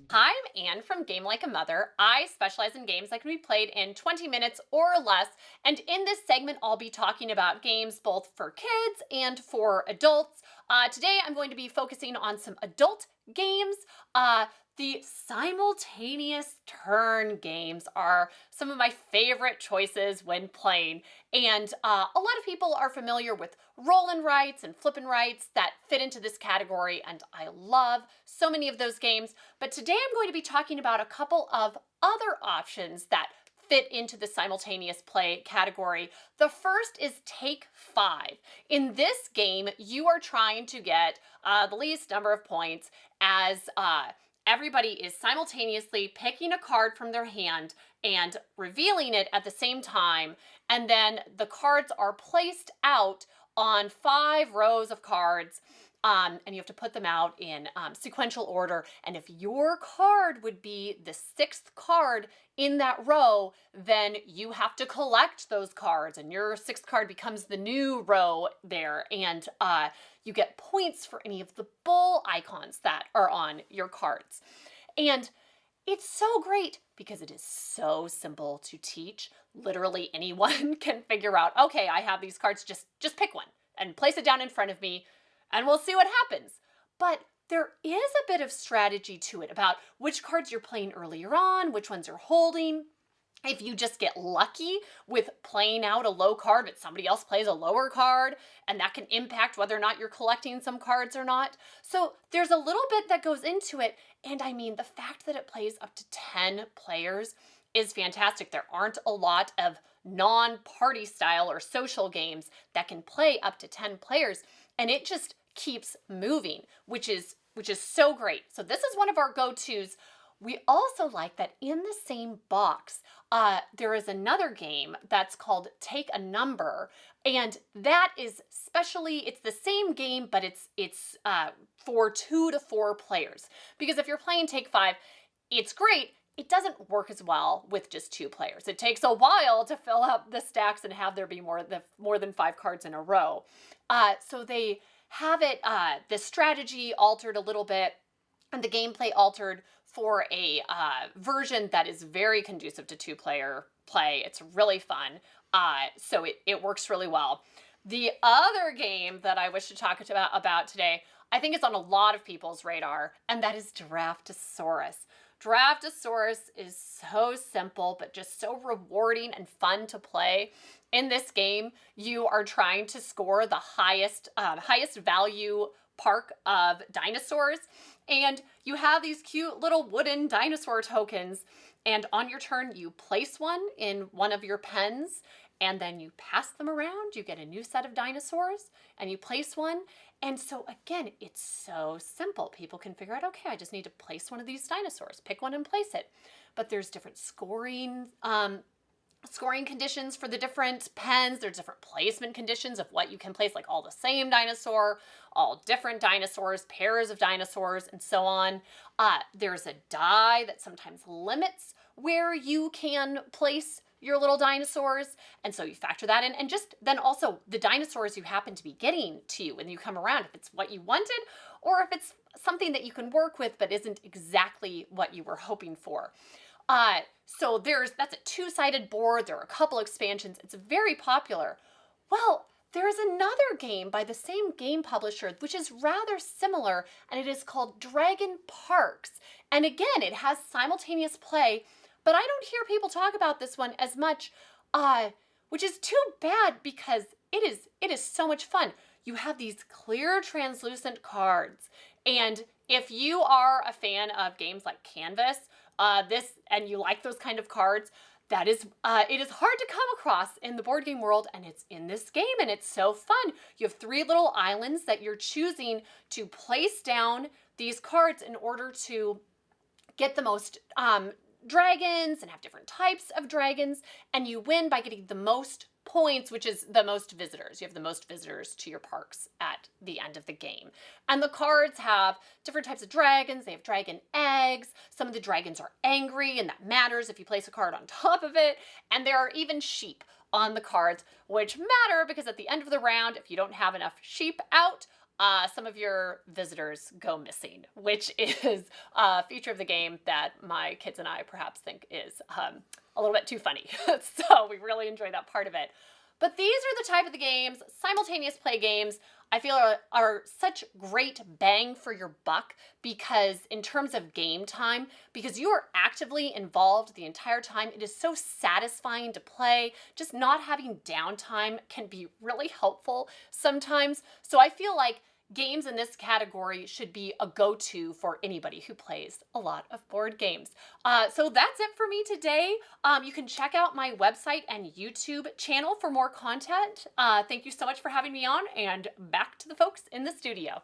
Hi, I'm Anne from Game Like a Mother. I specialize in games that can be played in 20 minutes or less. And in this segment, I'll be talking about games both for kids and for adults. Today, I'm going to be focusing on some adult games. The simultaneous turn games are some of my favorite choices when playing. And a lot of people are familiar with roll and rights and flip and rights that fit into this category. And I love so many of those games. But today I'm going to be talking about a couple of other options that fit into the simultaneous play category. The first is Take 5. In this game, you are trying to get the least number of points as everybody is simultaneously picking a card from their hand and revealing it at the same time. And then the cards are placed out on 5 rows of cards. And you have to put them out in sequential order. And if your card would be the 6th card in that row, then you have to collect those cards, and your 6th card becomes the new row there. And you get points for any of the bull icons that are on your cards. And it's so great because it is so simple to teach. Literally anyone can figure out, okay, I have these cards, just pick one and place it down in front of me, and we'll see what happens. But there is a bit of strategy to it about which cards you're playing earlier on, which ones you're holding. If you just get lucky with playing out a low card, but somebody else plays a lower card, and that can impact whether or not you're collecting some cards or not. So there's a little bit that goes into it. And I mean, the fact that it plays up to 10 players is fantastic. There aren't a lot of non-party style or social games that can play up to 10 players. And it just keeps moving, which is so great. So this is one of our go-tos. We also like that in the same box, there is another game that's called Take a Number, and that is it's the same game, but it's for 2 to 4 players. Because if you're playing Take 5, it's great. It doesn't work as well with just 2 players. It takes a while to fill up the stacks and have there be more than 5 cards in a row. So they have it, the strategy altered a little bit and the gameplay altered for a version that is very conducive to 2-player play. It's really fun. So it works really well. The other game that I wish to talk about today, I think it's on a lot of people's radar, and that is Draftosaurus. Draftosaurus is so simple, but just so rewarding and fun to play. In this game, you are trying to score the highest value park of dinosaurs, and you have these cute little wooden dinosaur tokens, and on your turn, you place one in one of your pens, and then you pass them around. You get a new set of dinosaurs, and you place one. And so again, it's so simple. People can figure out, okay, I just need to place one of these dinosaurs, pick one and place it. But there's different scoring conditions for the different pens. There's different placement conditions of what you can place, like all the same dinosaur, all different dinosaurs, pairs of dinosaurs, and so on. There's a die that sometimes limits where you can place your little dinosaurs, and so you factor that in. And just then also the dinosaurs you happen to be getting to you when you come around, if it's what you wanted or if it's something that you can work with but isn't exactly what you were hoping for. So that's a 2-sided board. There are a couple expansions. It's very popular. Well, there is another game by the same game publisher, which is rather similar, and it is called Dragon Parks. And again, it has simultaneous play, but I don't hear people talk about this one as much, which is too bad because it is so much fun. You have these clear, translucent cards, and if you are a fan of games like Canvas, and you like those kind of cards, it is hard to come across in the board game world, and it's in this game, and it's so fun. You have 3 little islands that you're choosing to place down these cards in order to get the most dragons and have different types of dragons, and you win by getting the most points, which is the most visitors. You have the most visitors to your parks at the end of the game. And the cards have different types of dragons. They have dragon eggs. Some of the dragons are angry, and that matters if you place a card on top of it. And there are even sheep on the cards, which matter because at the end of the round, if you don't have enough sheep out, some of your visitors go missing, which is a feature of the game that my kids and I perhaps think is a little bit too funny. So we really enjoy that part of it. But these are the type of the games, simultaneous play games, I feel are such great bang for your buck because in terms of game time, because you are actively involved the entire time, it is so satisfying to play. Just not having downtime can be really helpful sometimes. So I feel like games in this category should be a go-to for anybody who plays a lot of board games. So that's it for me today. You can check out my website and YouTube channel for more content. Thank you so much for having me on, and back to the folks in the studio.